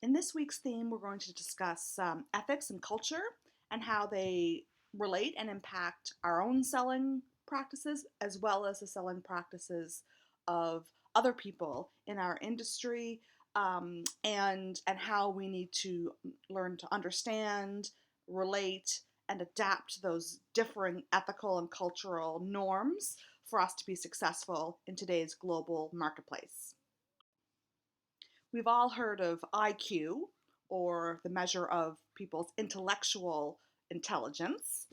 In this week's theme, we're going to discuss ethics and culture and how they relate and impact our own selling practices as well as the selling practices of other people in our industry, and how we need to learn to understand, relate, and adapt to those differing ethical and cultural norms for us to be successful in today's global marketplace. We've all heard of IQ, or the measure of people's intellectual intelligence.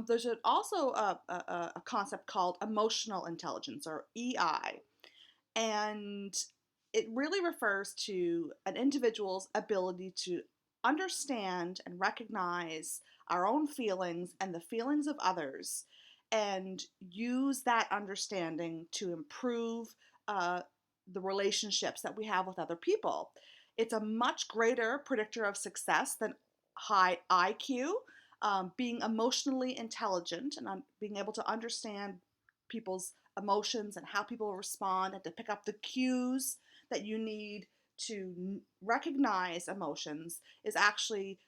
There's also a concept called emotional intelligence, or EI, and it really refers to an individual's ability to understand and recognize our own feelings and the feelings of others, and use that understanding to improve the relationships that we have with other people. It's a much greater predictor of success than high IQ. Being emotionally intelligent and being able to understand people's emotions and how people respond, and to pick up the cues that you need to recognize emotions is actually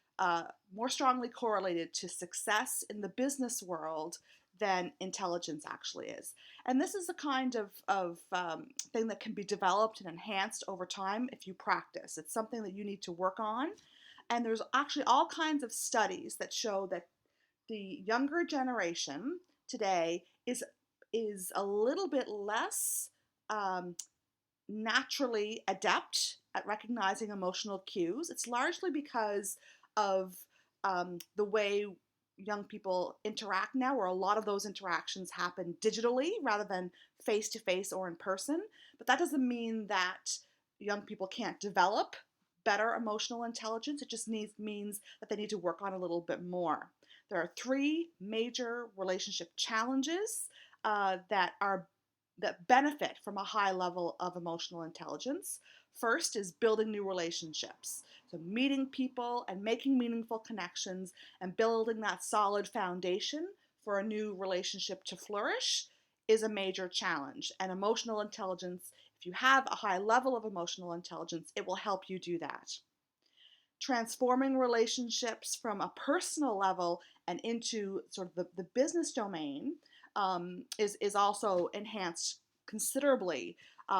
more strongly correlated to success in the business world than intelligence actually is. And this is a kind of thing that can be developed and enhanced over time if you practice. It's something that you need to work on. And there's actually all kinds of studies that show that the younger generation today is a little bit less um, naturally adept at recognizing emotional cues. It's largely because of the way young people interact now, where a lot of those interactions happen digitally rather than face to face or in person. But that doesn't mean that young people can't develop better emotional intelligence. It just means that they need to work on a little bit more. There are three major relationship challenges that benefit from a high level of emotional intelligence. First is building new relationships. So, meeting people and making meaningful connections and building that solid foundation for a new relationship to flourish is a major challenge. And emotional intelligence, if you have a high level of emotional intelligence, it will help you do that. Transforming relationships from a personal level and into sort of the business domain is also enhanced considerably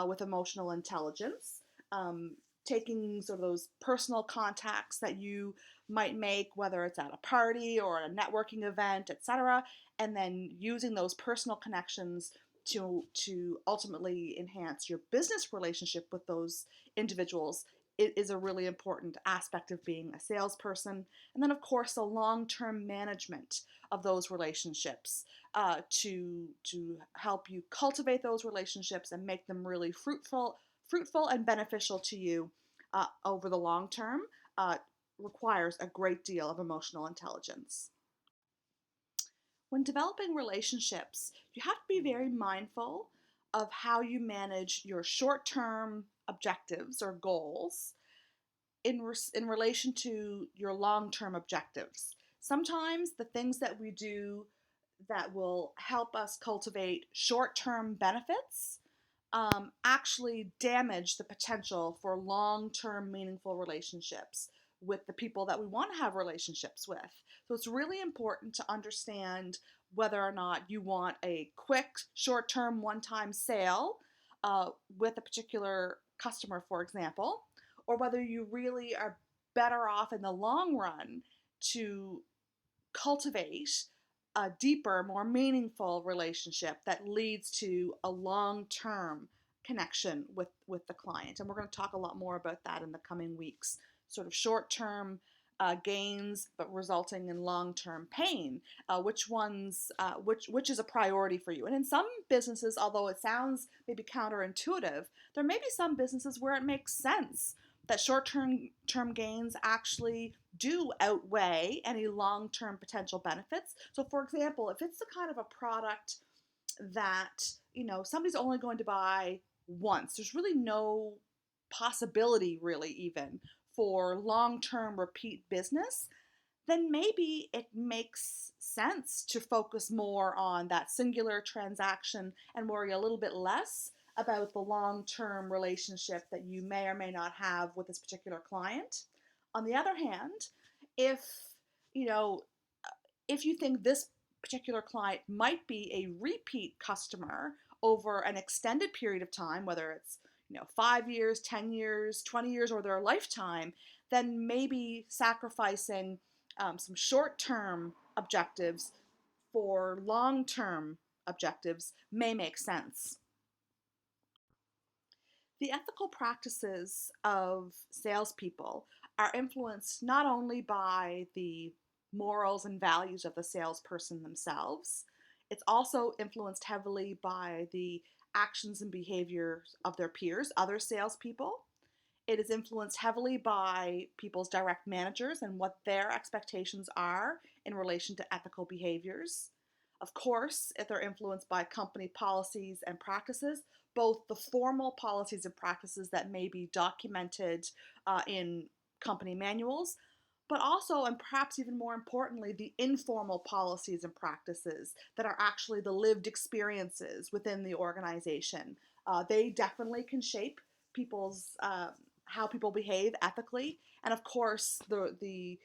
with emotional intelligence. Um, Taking sort of those personal contacts that you might make, whether it's at a party or a networking event, etc., and then using those personal connections to ultimately enhance your business relationship with those individuals is a really important aspect of being a salesperson. And then, of course, the long-term management of those relationships to help you cultivate those relationships and make them really fruitful and beneficial to you over the long term uh, requires a great deal of emotional intelligence. When developing relationships, you have to be very mindful of how you manage your short term objectives or goals in relation to your long term objectives. Sometimes the things that we do that will help us cultivate short term benefits actually damage the potential for long term meaningful relationships with the people that we want to have relationships with. So it's really important to understand whether or not you want a quick, short term, one time sale with a particular customer, for example, or whether you really are better off in the long run to cultivate a deeper, more meaningful relationship that leads to a long-term connection with the client. And we're going to talk a lot more about that in the coming weeks. Sort of short-term gains, but resulting in long-term pain. Which is a priority for you? And in some businesses, although it sounds maybe counterintuitive, there may be some businesses where it makes sense that short-term gains actually do outweigh any long-term potential benefits. So for example, if it's the kind of a product that, somebody's only going to buy once, there's really no possibility really even for long-term repeat business, then maybe it makes sense to focus more on that singular transaction and worry a little bit less about the long-term relationship that you may or may not have with this particular client. On the other hand, if you know if you think this particular client might be a repeat customer over an extended period of time, whether it's 5 years, 10 years, 20 years, or their lifetime, then maybe sacrificing some short-term objectives for long-term objectives may make sense. The ethical practices of salespeople are influenced not only by the morals and values of the salesperson themselves, it's also influenced heavily by the actions and behaviors of their peers, other salespeople. It is influenced heavily by people's direct managers and what their expectations are in relation to ethical behaviors. Of course, if they're influenced by company policies and practices, both the formal policies and practices that may be documented in company manuals, but also, and perhaps even more importantly, the informal policies and practices that are actually the lived experiences within the organization. They definitely can shape people's how people behave ethically, and of course, the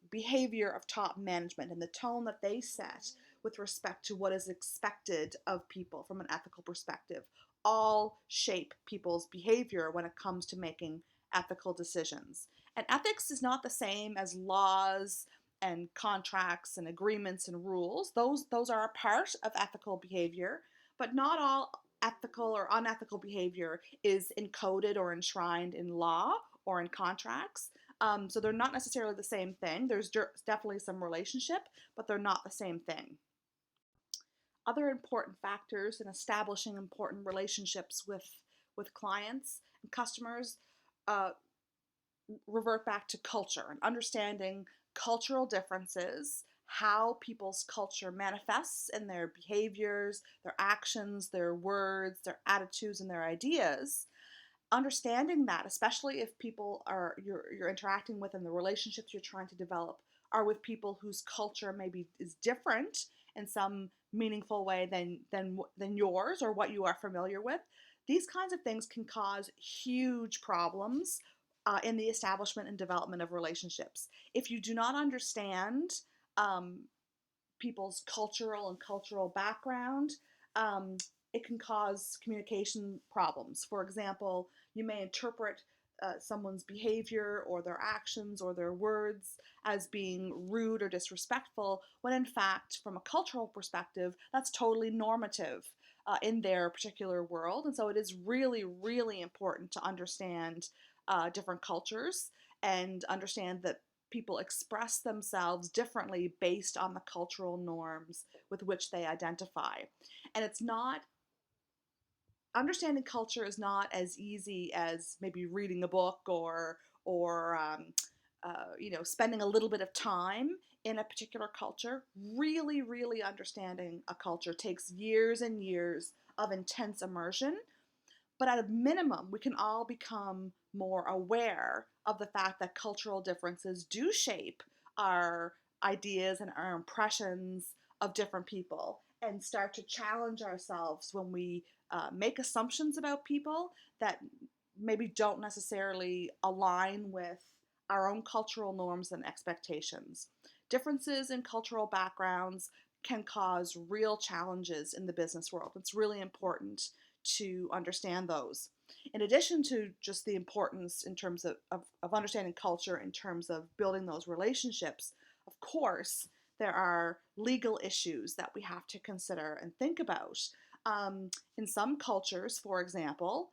behavior of top management and the tone that they set with respect to what is expected of people from an ethical perspective all shape people's behavior when it comes to making ethical decisions. And ethics is not the same as laws and contracts and agreements and rules. Those are a part of ethical behavior, but not all ethical or unethical behavior is encoded or enshrined in law or in contracts. So they're not necessarily the same thing. There's definitely some relationship, but they're not the same thing. Other important factors in establishing important relationships with clients and customers uh, revert back to culture and understanding cultural differences, how people's culture manifests in their behaviors, their actions, their words, their attitudes, and their ideas. Understanding that, especially if people are you're interacting with and the relationships you're trying to develop are with people whose culture maybe is different in some meaningful way than yours or what you are familiar with. These kinds of things can cause huge problems in the establishment and development of relationships. If you do not understand um, people's cultural background, um, it can cause communication problems. For example, you may interpret someone's behavior or their actions or their words as being rude or disrespectful, when in fact, from a cultural perspective, that's totally normative in their particular world. And so it is really, really important to understand different cultures and understand that people express themselves differently based on the cultural norms with which they identify. And it's not, understanding culture is not as easy as maybe reading a book or spending a little bit of time in a particular culture. Really, really understanding a culture takes years and years of intense immersion, but at a minimum, we can all become more aware of the fact that cultural differences do shape our ideas and our impressions of different people and start to challenge ourselves when we make assumptions about people that maybe don't necessarily align with our own cultural norms and expectations. Differences in cultural backgrounds can cause real challenges in the business world. It's really important to understand those. In addition to just the importance in terms of understanding culture, in terms of building those relationships, of course, there are legal issues that we have to consider and think about. In some cultures, for example,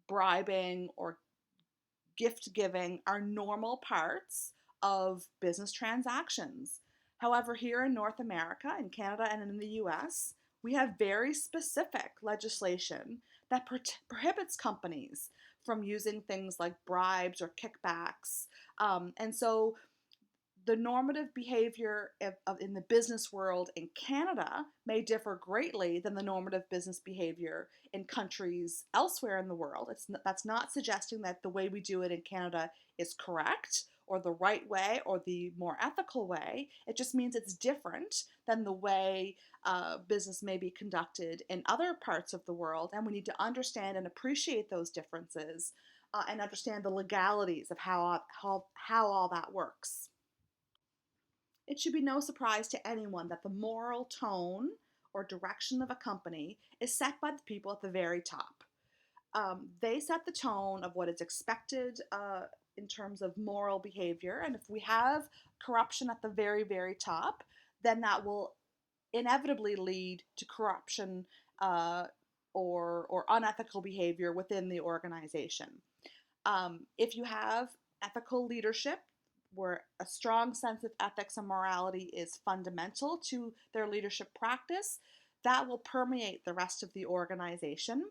bribing or gift giving are normal parts of business transactions. However, here in North America, in Canada, and in the US, we have very specific legislation that prohibits companies from using things like bribes or kickbacks. And so the normative behavior in the business world in Canada may differ greatly than the normative business behavior in countries elsewhere in the world. That's not suggesting that the way we do it in Canada is correct or the right way or the more ethical way. It just means it's different than the way business may be conducted in other parts of the world. And we need to understand and appreciate those differences and understand the legalities of how all that works. It should be no surprise to anyone that the moral tone or direction of a company is set by the people at the very top. They set the tone of what is expected in terms of moral behavior. And if we have corruption at the very, very top, then that will inevitably lead to corruption or unethical behavior within the organization. If you have ethical leadership, where a strong sense of ethics and morality is fundamental to their leadership practice, that will permeate the rest of the organization.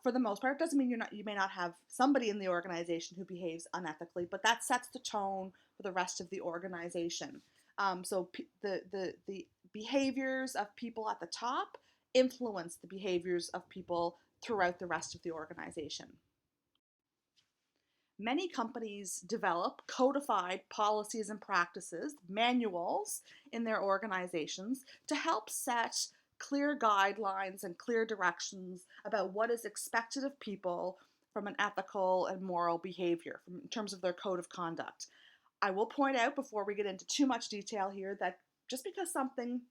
For the most part, it doesn't mean you may not have somebody in the organization who behaves unethically, but that sets the tone for the rest of the organization. So the behaviors of people at the top influence the behaviors of people throughout the rest of the organization. Many companies develop codified policies and practices, manuals in their organizations to help set clear guidelines and clear directions about what is expected of people from an ethical and moral behavior in terms of their code of conduct. I will point out before we get into too much detail here that just because something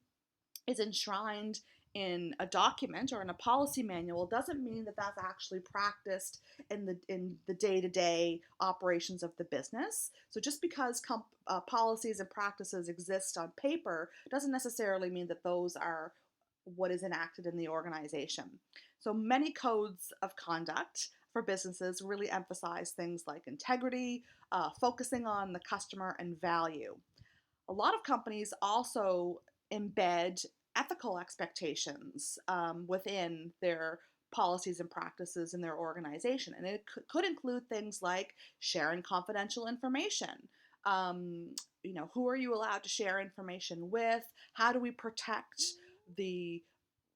is enshrined in a document or in a policy manual doesn't mean that that's actually practiced in the day-to-day operations of the business. So just because policies and practices exist on paper doesn't necessarily mean that those are what is enacted in the organization. So many codes of conduct for businesses really emphasize things like integrity, focusing on the customer, and value. A lot of companies also embed ethical expectations within their policies and practices in their organization. And it could include things like sharing confidential information. Who are you allowed to share information with? How do we protect the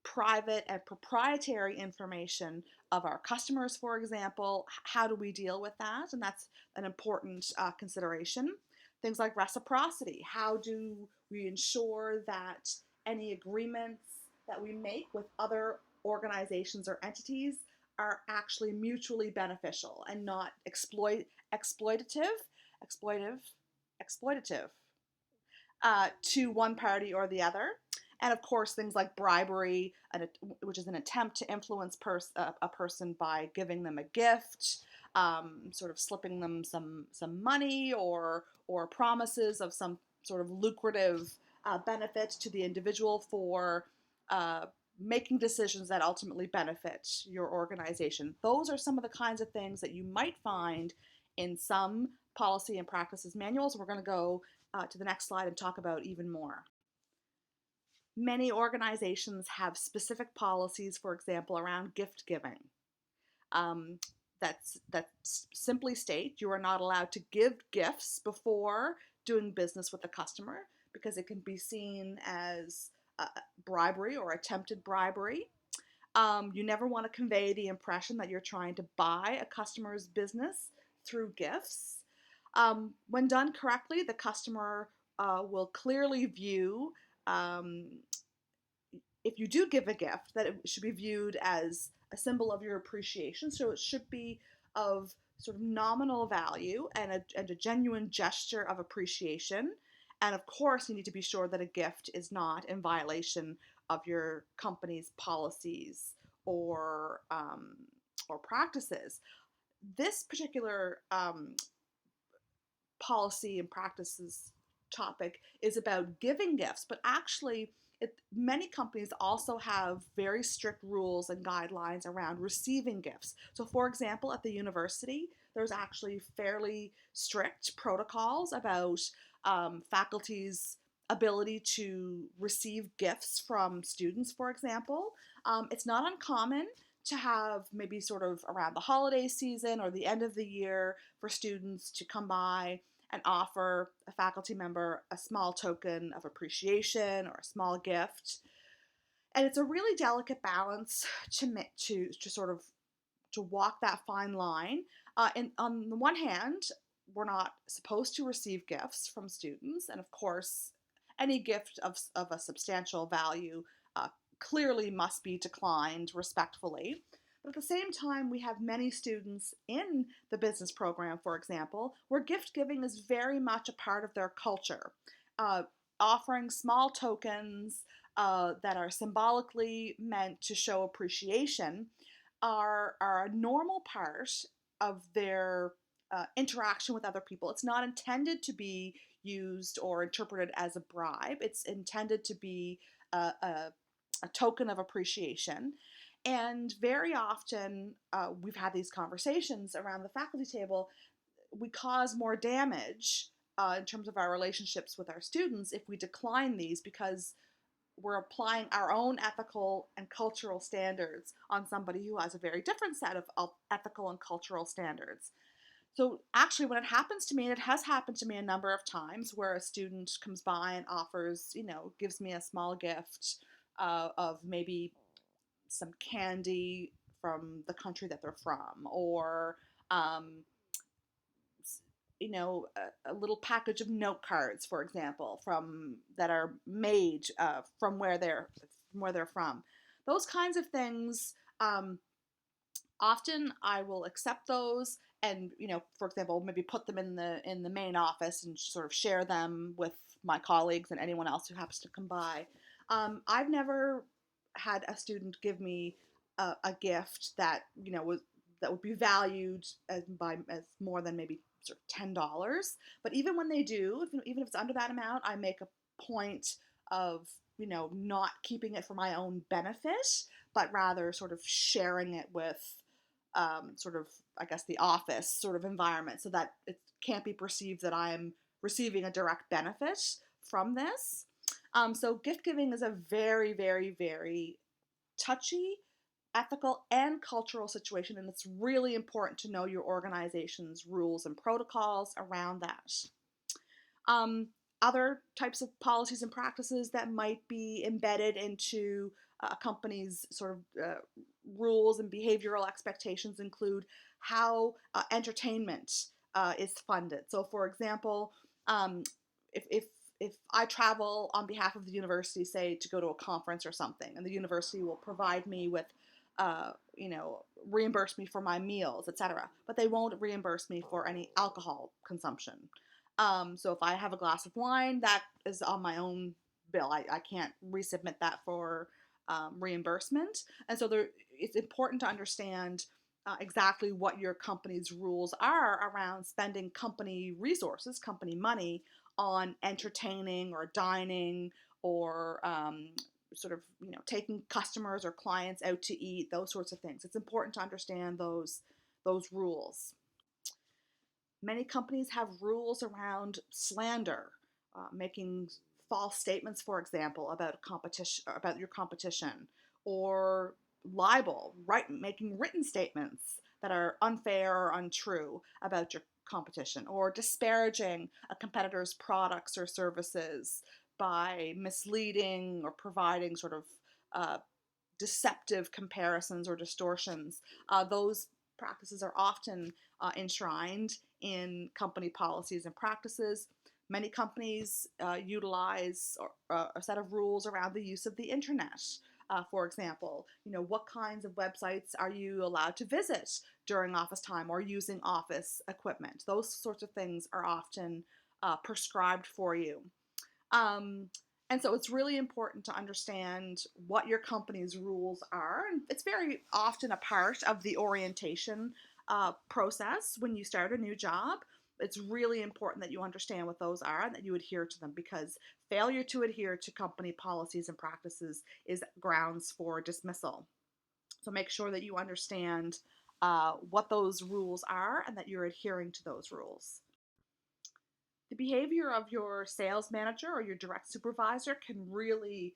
private and proprietary information of our customers, for example? How do we deal with that? And that's an important consideration. Things like reciprocity. How do we ensure that any agreements that we make with other organizations or entities are actually mutually beneficial and not exploitative to one party or the other. And of course, things like bribery, which is an attempt to influence a person by giving them a gift, sort of slipping them some money or promises of some sort of lucrative benefit to the individual for making decisions that ultimately benefit your organization. Those are some of the kinds of things that you might find in some policy and practices manuals. We're going to go to the next slide and talk about even more. Many organizations have specific policies, for example, around gift giving. That simply state you are not allowed to give gifts before doing business with a customer because it can be seen as bribery or attempted bribery. You never want to convey the impression that you're trying to buy a customer's business through gifts. When done correctly, the customer will clearly view, if you do give a gift, that it should be viewed as a symbol of your appreciation. So it should be of sort of nominal value and a genuine gesture of appreciation. And of course, you need to be sure that a gift is not in violation of your company's policies or practices. This particular policy and practices topic is about giving gifts, but actually many companies also have very strict rules and guidelines around receiving gifts. So for example, at the university, there's actually fairly strict protocols about faculty's ability to receive gifts from students, for example. It's not uncommon to have maybe sort of around the holiday season or the end of the year for students to come by and offer a faculty member a small token of appreciation or a small gift. And it's a really delicate balance to sort of to walk that fine line. And on the one hand, we're not supposed to receive gifts from students. And of course, any gift of a substantial value uh, clearly must be declined respectfully. But at the same time, we have many students in the business program, for example, where gift giving is very much a part of their culture. Uh, Offering small tokens that are symbolically meant to show appreciation are a normal part of their interaction with other people. It's not intended to be used or interpreted as a bribe. It's intended to be a token of appreciation. And very often, we've had these conversations around the faculty table. We cause more damage in terms of our relationships with our students if we decline these because we're applying our own ethical and cultural standards on somebody who has a very different set of ethical and cultural standards. So actually, when it happens to me, and it has happened to me a number of times, where a student comes by and offers, gives me a small gift of maybe some candy from the country that they're from, or um, a little package of note cards, for example, from that are made from where they're from. Those kinds of things. Often I will accept those and, for example, maybe put them in the main office and sort of share them with my colleagues and anyone else who happens to come by. I've never had a student give me a gift that that would be valued as more than maybe sort of $10. But even when they do, even if it's under that amount, I make a point of not keeping it for my own benefit, but rather sort of sharing it with sort of, I guess, the office sort of environment, so that it can't be perceived that I'm receiving a direct benefit from this. So gift giving is a very, very, very touchy, ethical, and cultural situation, and it's really important to know your organization's rules and protocols around that. Um, Other types of policies and practices that might be embedded into a company's sort of rules and behavioral expectations include how entertainment is funded. So, for example, um, if I travel on behalf of the university, say to go to a conference or something, and the university will provide me with, reimburse me for my meals, etc., but they won't reimburse me for any alcohol consumption. So if I have a glass of wine, that is on my own bill. I can't resubmit that for reimbursement. And so it's important to understand exactly what your company's rules are around spending company resources, company money, on entertaining or dining or sort of taking customers or clients out to eat, those sorts of things. It's important to understand those rules. Many companies have rules around slander, making false statements, for example, about competition, about your competition, or libel, right, making written statements that are unfair or untrue about your competition, or disparaging a competitor's products or services by misleading or providing sort of uh, deceptive comparisons or distortions. Those practices are often enshrined in company policies and practices. Many companies utilize a set of rules around the use of the internet. For example, what kinds of websites are you allowed to visit during office time or using office equipment? Those sorts of things are often prescribed for you. Um, and so it's really important to understand what your company's rules are. And it's very often a part of the orientation process when you start a new job. It's really important that you understand what those are and that you adhere to them, because failure to adhere to company policies and practices is grounds for dismissal. So make sure that you understand what those rules are and that you're adhering to those rules. The behavior of your sales manager or your direct supervisor can really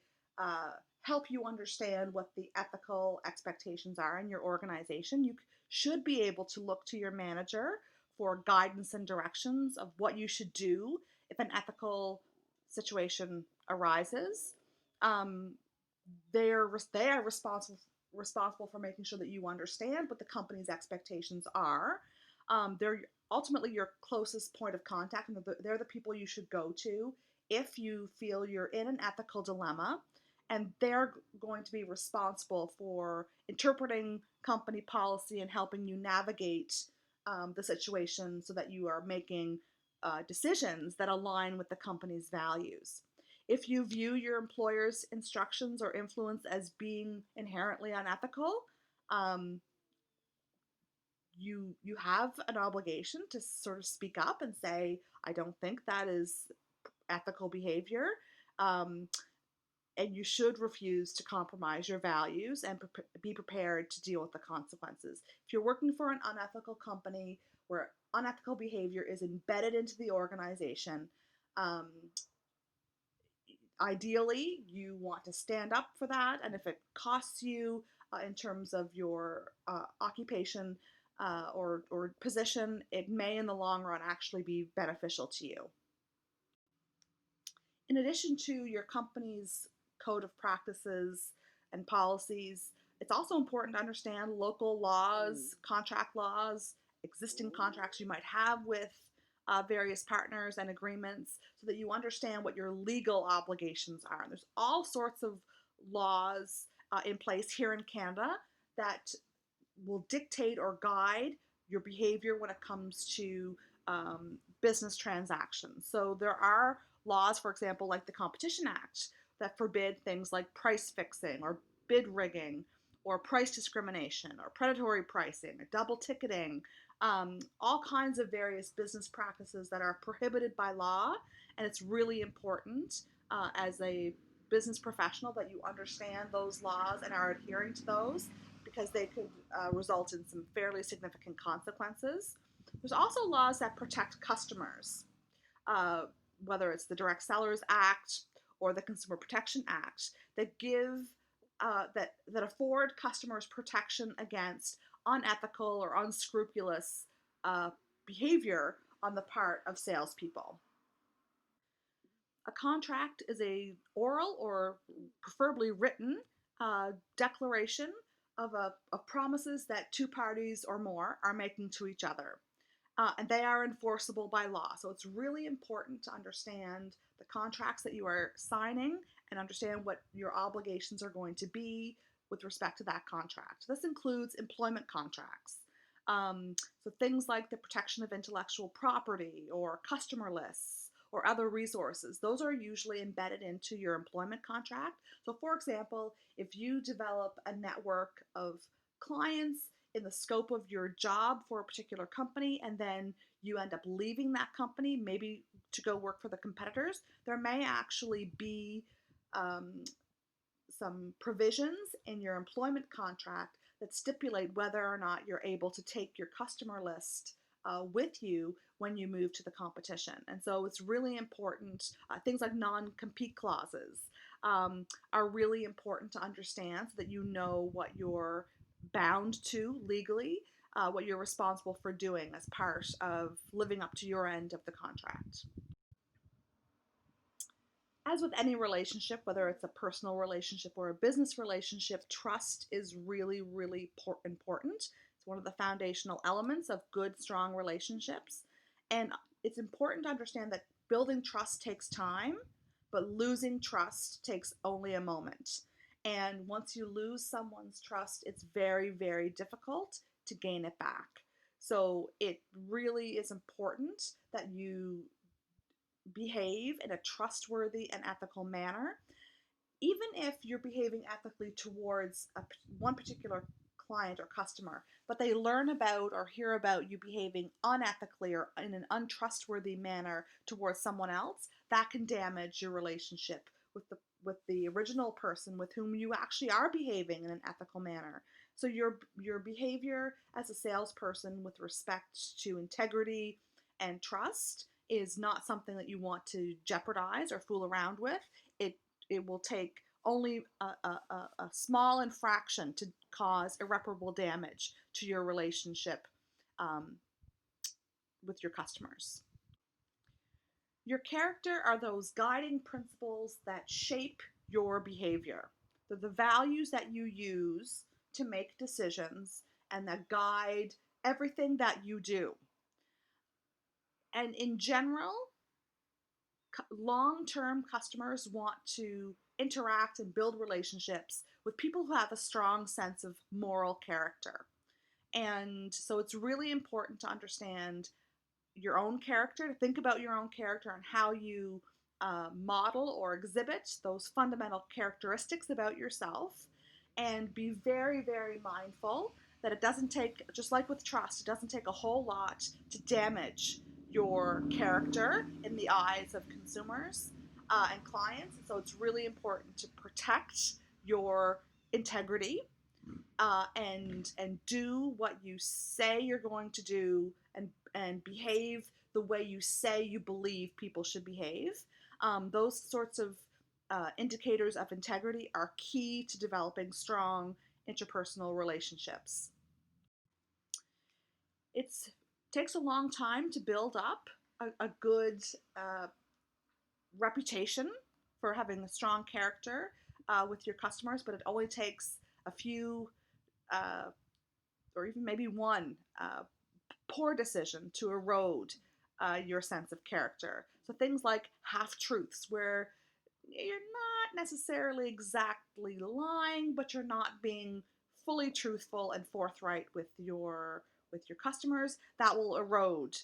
help you understand what the ethical expectations are in your organization. You should be able to look to your manager for guidance and directions of what you should do if an ethical situation arises. Um, they are responsible for making sure that you understand what the company's expectations are. They're ultimately your closest point of contact, and they're the people you should go to if you feel you're in an ethical dilemma, and they're going to be responsible for interpreting company policy and helping you navigate the situation so that you are making decisions that align with the company's values. If you view your employer's instructions or influence as being inherently unethical, um, you have an obligation to sort of speak up and say, I don't think that is ethical behavior. Um, and you should refuse to compromise your values and be prepared to deal with the consequences. If you're working for an unethical company where unethical behavior is embedded into the organization, um, ideally you want to stand up for that, and if it costs you in terms of your occupation or position, it may in the long run actually be beneficial to you. In addition to your company's code of practices and policies, it's also important to understand local laws, contract laws, existing contracts you might have with various partners and agreements so that you understand what your legal obligations are. And there's all sorts of laws in place here in Canada that will dictate or guide your behavior when it comes to business transactions. So there are laws, for example, like the Competition Act, that forbid things like price fixing or bid rigging or price discrimination or predatory pricing or double ticketing, all kinds of various business practices that are prohibited by law. And it's really important as a business professional that you understand those laws and are adhering to those, because they could result in some fairly significant consequences. There's also laws that protect customers, uh, whether it's the Direct Sellers Act or the Consumer Protection Act, that give that afford customers protection against unethical or unscrupulous behavior on the part of salespeople. A contract is a oral or preferably written declaration of promises that two parties or more are making to each other. And they are enforceable by law. So it's really important to understand the contracts that you are signing and understand what your obligations are going to be with respect to that contract. This includes employment contracts. So things like the protection of intellectual property or customer lists or other resources, those are usually embedded into your employment contract. So for example, if you develop a network of clients in the scope of your job for a particular company and then you end up leaving that company, maybe to go work for the competitors, there may actually be um, some provisions in your employment contract that stipulate whether or not you're able to take your customer list with you when you move to the competition. And so it's really important. Things like non-compete clauses are really important to understand so that you know what you're bound to legally, what you're responsible for doing as part of living up to your end of the contract. As with any relationship, whether it's a personal relationship or a business relationship, trust is really, really important. It's one of the foundational elements of good, strong relationships. And it's important to understand that building trust takes time, but losing trust takes only a moment. And once you lose someone's trust, it's very, very difficult to gain it back. So it really is important that you behave in a trustworthy and ethical manner, even if you're behaving ethically towards one particular client or customer, but they learn about or hear about you behaving unethically or in an untrustworthy manner towards someone else, that can damage your relationship with the original person with whom you actually are behaving in an ethical manner. So your behavior as a salesperson with respect to integrity and trust is not something that you want to jeopardize or fool around with. It will take only a small infraction to cause irreparable damage to your relationship um, with your customers. Your character are those guiding principles that shape your behavior. They're the values that you use to make decisions and that guide everything that you do. And in general, long-term customers want to interact and build relationships with people who have a strong sense of moral character. And so it's really important to understand your own character, to think about your own character and how you model or exhibit those fundamental characteristics about yourself, and be very, very mindful that it doesn't take, just like with trust, it doesn't take a whole lot to damage your character in the eyes of consumers and clients. And so it's really important to protect your integrity and do what you say you're going to do, and behave the way you say you believe people should behave. Those sorts of indicators of integrity are key to developing strong interpersonal relationships. It takes a long time to build up a good uh, reputation for having a strong character with your customers, but it only takes a few uh, or even maybe one poor decision to erode your sense of character. So things like half truths, where you're not necessarily exactly lying, but you're not being fully truthful and forthright with your customers, that will erode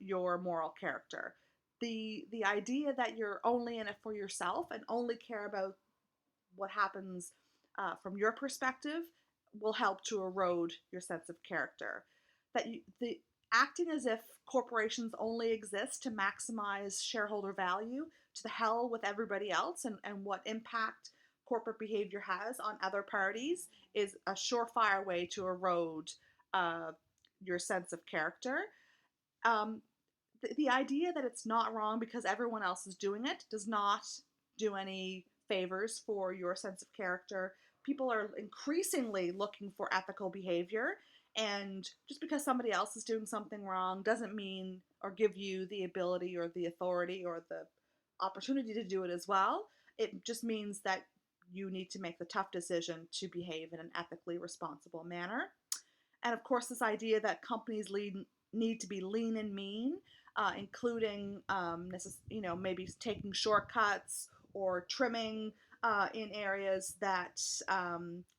your moral character. The idea that you're only in it for yourself and only care about what happens from your perspective will help to erode your sense of character. The acting as if corporations only exist to maximize shareholder value, to the hell with everybody else, and what impact corporate behavior has on other parties, is a surefire way to erode uh, your sense of character. Um, the idea that it's not wrong because everyone else is doing it does not do any favors for your sense of character. People are increasingly looking for ethical behavior, and just because somebody else is doing something wrong doesn't mean or give you the ability or the authority or the opportunity to do it as well. It just means that you need to make the tough decision to behave in an ethically responsible manner. And of course, this idea that companies need to be lean and mean, including maybe taking shortcuts or trimming in areas that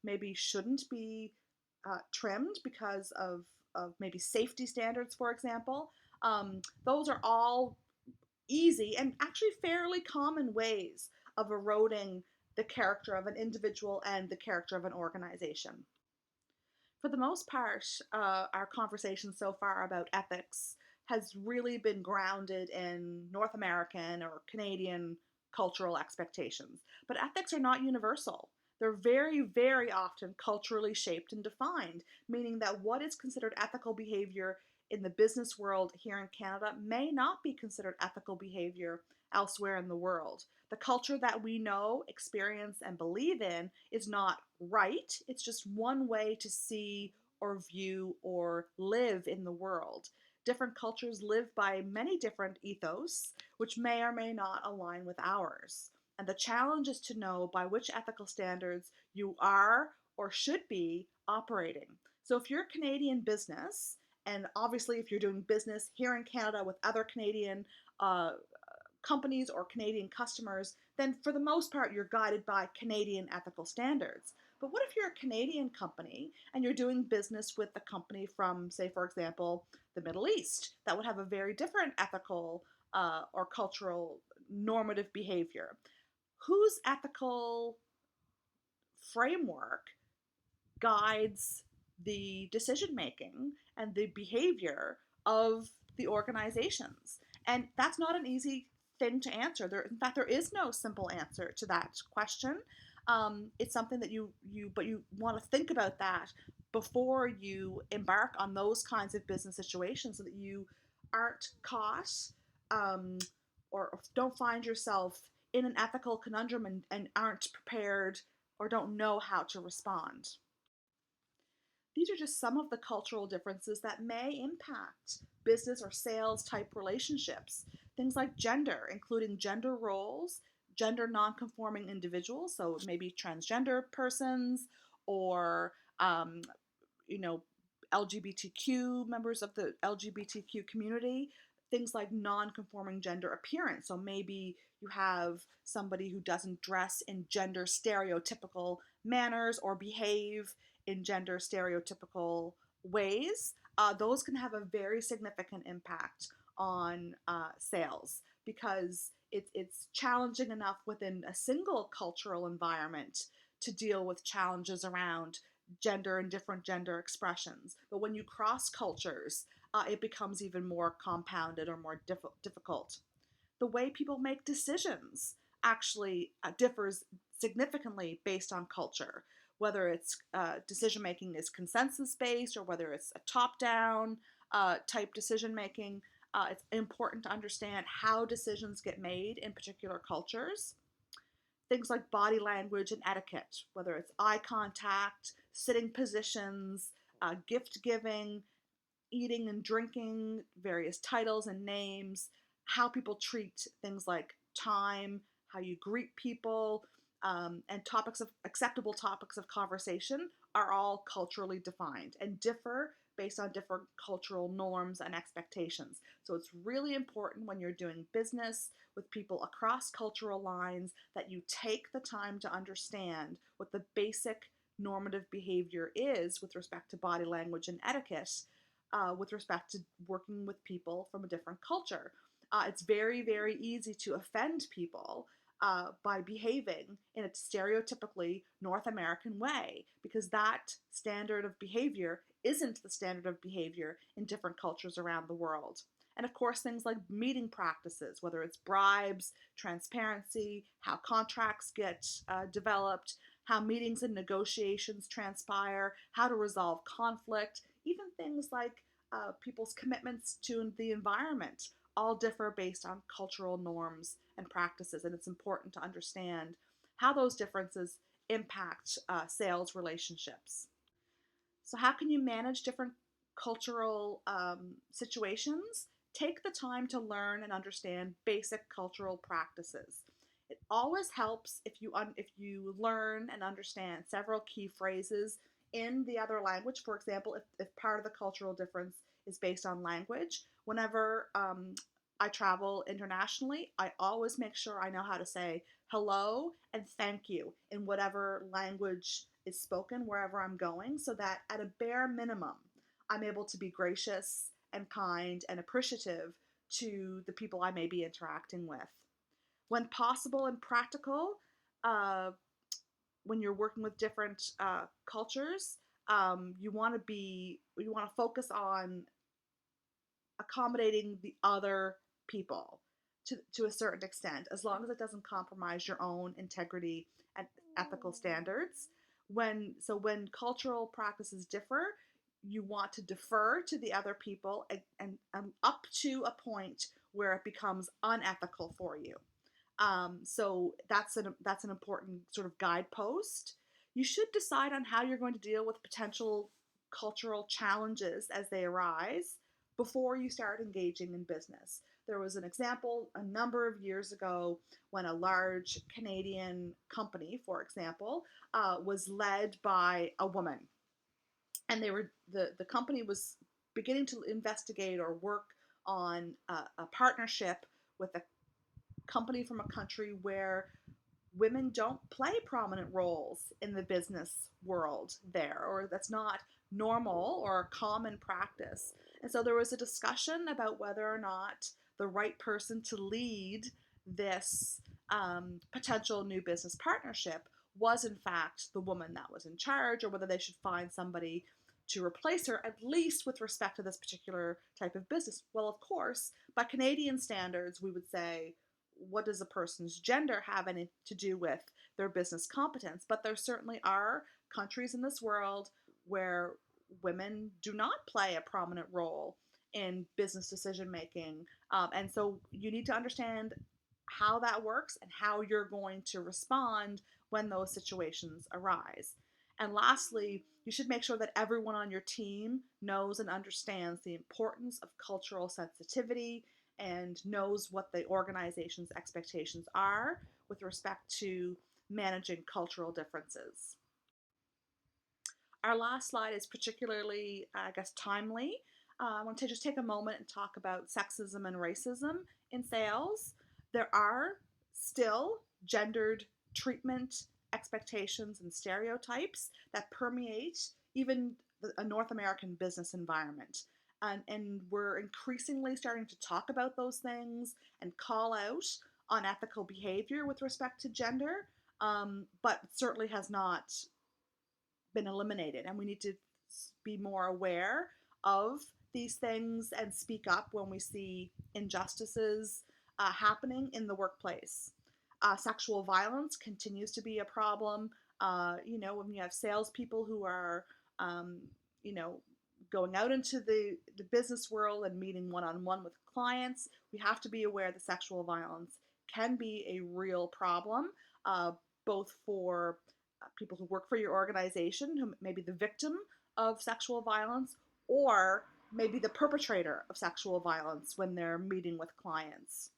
maybe shouldn't be trimmed because of maybe safety standards, for example. Those are all easy and actually fairly common ways of eroding the character of an individual and the character of an organization. For the most part, our conversation so far about ethics has really been grounded in North American or Canadian cultural expectations. But ethics are not universal. They're very, very often culturally shaped and defined, meaning that what is considered ethical behavior in the business world here in Canada may not be considered ethical behavior elsewhere in the world. The culture that we know, experience, and believe in is not right. It's just one way to see or view or live in the world. Different cultures live by many different ethos, which may or may not align with ours. And the challenge is to know by which ethical standards you are or should be operating. So if you're a Canadian business, and obviously if you're doing business here in Canada with other Canadian uh, companies or Canadian customers, then for the most part you're guided by Canadian ethical standards. But what if you're a Canadian company and you're doing business with a company from, say, for example, the Middle East, that would have a very different ethical or cultural normative behavior? Whose ethical framework guides the decision making and the behavior of the organizations? And that's not an easy thing to answer. In fact, there is no simple answer to that question. It's something that you want to think about that before you embark on those kinds of business situations, so that you aren't caught um, or don't find yourself in an ethical conundrum and aren't prepared or don't know how to respond. These are just some of the cultural differences that may impact business or sales type relationships. Things like gender, including gender roles, gender nonconforming individuals, so maybe transgender persons, or um, you know LGBTQ members of the LGBTQ community. things like non-conforming gender appearance. So maybe you have somebody who doesn't dress in gender stereotypical manners or behave in gender stereotypical ways. Those can have a very significant impact on sales because it's challenging enough within a single cultural environment to deal with challenges around gender and different gender expressions. But when you cross cultures, it becomes even more compounded or more difficult. The way people make decisions actually differs significantly based on culture, whether it's decision making is consensus based or whether it's a top down type decision making. It's important to understand how decisions get made in particular cultures. Things like body language and etiquette, whether it's eye contact, sitting positions, gift giving, eating and drinking, various titles and names, how people treat things like time, how you greet people, and topics of acceptable topics of conversation are all culturally defined and differ based on different cultural norms and expectations. So it's really important when you're doing business with people across cultural lines that you take the time to understand what the basic normative behavior is with respect to body language and etiquette with respect to working with people from a different culture. It's very, very easy to offend people by behaving in a stereotypically North American way because that standard of behavior isn't the standard of behavior in different cultures around the world. And of course, things like meeting practices, whether it's bribes, transparency, how contracts get developed, how meetings and negotiations transpire, how to resolve conflict, even things like people's commitments to the environment all differ based on cultural norms and practices. And it's important to understand how those differences impact sales relationships. So, how can you manage different cultural situations? Take the time to learn and understand basic cultural practices. It always helps if you learn and understand several key phrases in the other language. For example, if part of the cultural difference is based on language, whenever I travel internationally, I always make sure I know how to say hello and thank you in whatever language is spoken wherever I'm going, so that at a bare minimum, I'm able to be gracious and kind and appreciative to the people I may be interacting with. When possible and practical, uh, when you're working with different cultures, you want to focus on accommodating the other people to a certain extent, as long as it doesn't compromise your own integrity and ethical standards. When cultural practices differ, you want to defer to the other people and up to a point where it becomes unethical for you. So that's an important sort of guidepost. You should decide on how you're going to deal with potential cultural challenges as they arise before you start engaging in business. There was an example a number of years ago when a large Canadian company, for example, was led by a woman, and the company was beginning to investigate or work on a partnership with a company from a country where women don't play prominent roles in the business world there, or that's not normal or common practice. And so there was a discussion about whether or not the right person to lead this potential new business partnership was, in fact, the woman that was in charge, or whether they should find somebody to replace her, at least with respect to this particular type of business. Well, of course, by Canadian standards, we would say, what does a person's gender have any to do with their business competence? But there certainly are countries in this world where women do not play a prominent role in business decision making. And so you need to understand how that works and how you're going to respond when those situations arise. And lastly, you should make sure that everyone on your team knows and understands the importance of cultural sensitivity and knows what the organization's expectations are with respect to managing cultural differences. Our last slide is particularly, I guess, timely I want to just take a moment and talk about sexism and racism in sales. There are still gendered treatment expectations and stereotypes that permeate even a North American business environment. And we're increasingly starting to talk about those things and call out unethical behavior with respect to gender, but certainly has not been eliminated. And we need to be more aware of these things and speak up when we see injustices happening in the workplace. Sexual violence continues to be a problem. When you have salespeople who are, um, you know, going out into the business world and meeting one on one with clients, we have to be aware that sexual violence can be a real problem, uh, both for people who work for your organization who may be the victim of sexual violence, or maybe the perpetrator of sexual violence when they're meeting with clients.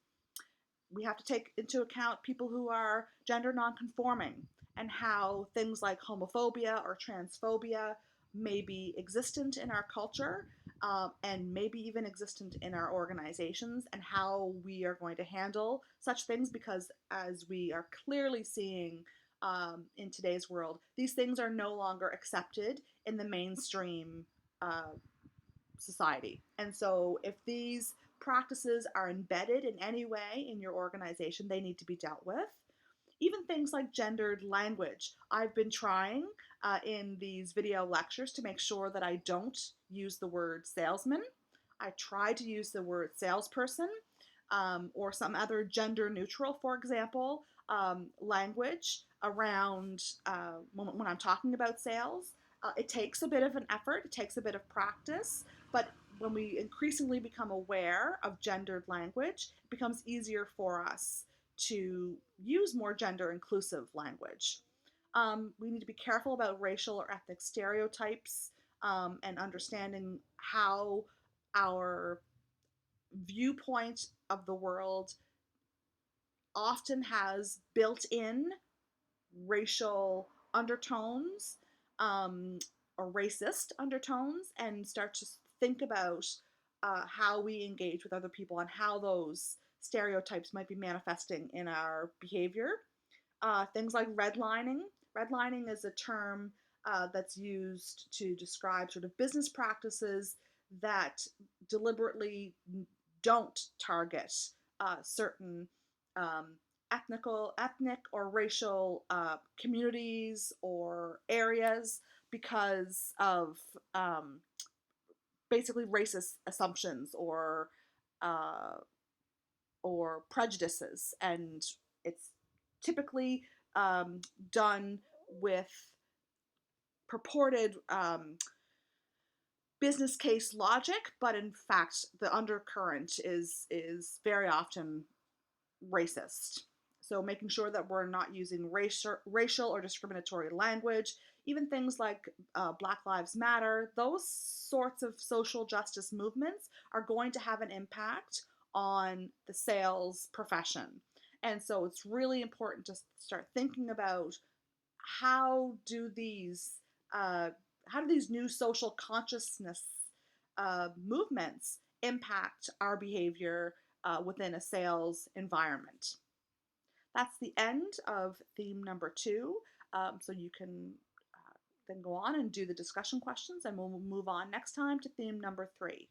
We have to take into account people who are gender nonconforming and how things like homophobia or transphobia may be existent in our culture, and maybe even existent in our organizations, and how we are going to handle such things, because as we are clearly seeing in today's world, these things are no longer accepted in the mainstream uh, society. And so if these practices are embedded in any way in your organization, they need to be dealt with. Even things like gendered language. I've been trying in these video lectures to make sure that I don't use the word salesman. I try to use the word salesperson, or some other gender neutral, for example, language around when I'm talking about sales. It takes a bit of an effort, it takes a bit of practice, but when we increasingly become aware of gendered language, it becomes easier for us to use more gender inclusive language. We need to be careful about racial or ethnic stereotypes, and understanding how our viewpoint of the world often has built in racial undertones, um, or racist undertones, and start to think about how we engage with other people and how those stereotypes might be manifesting in our behavior. Things like redlining. Redlining is a term that's used to describe sort of business practices that deliberately don't target certain um, ethnic or racial communities or areas because of basically racist assumptions uh, or prejudices, and it's typically done with purported business case logic, but in fact, the undercurrent is very often racist. So making sure that we're not using racial or discriminatory language, even things like Black Lives Matter, those sorts of social justice movements are going to have an impact on the sales profession. And so it's really important to start thinking about how do these uh, how do these new social consciousness movements impact our behavior within a sales environment. That's the end of theme number 2. So you can then go on and do the discussion questions, and we'll move on next time to theme number 3.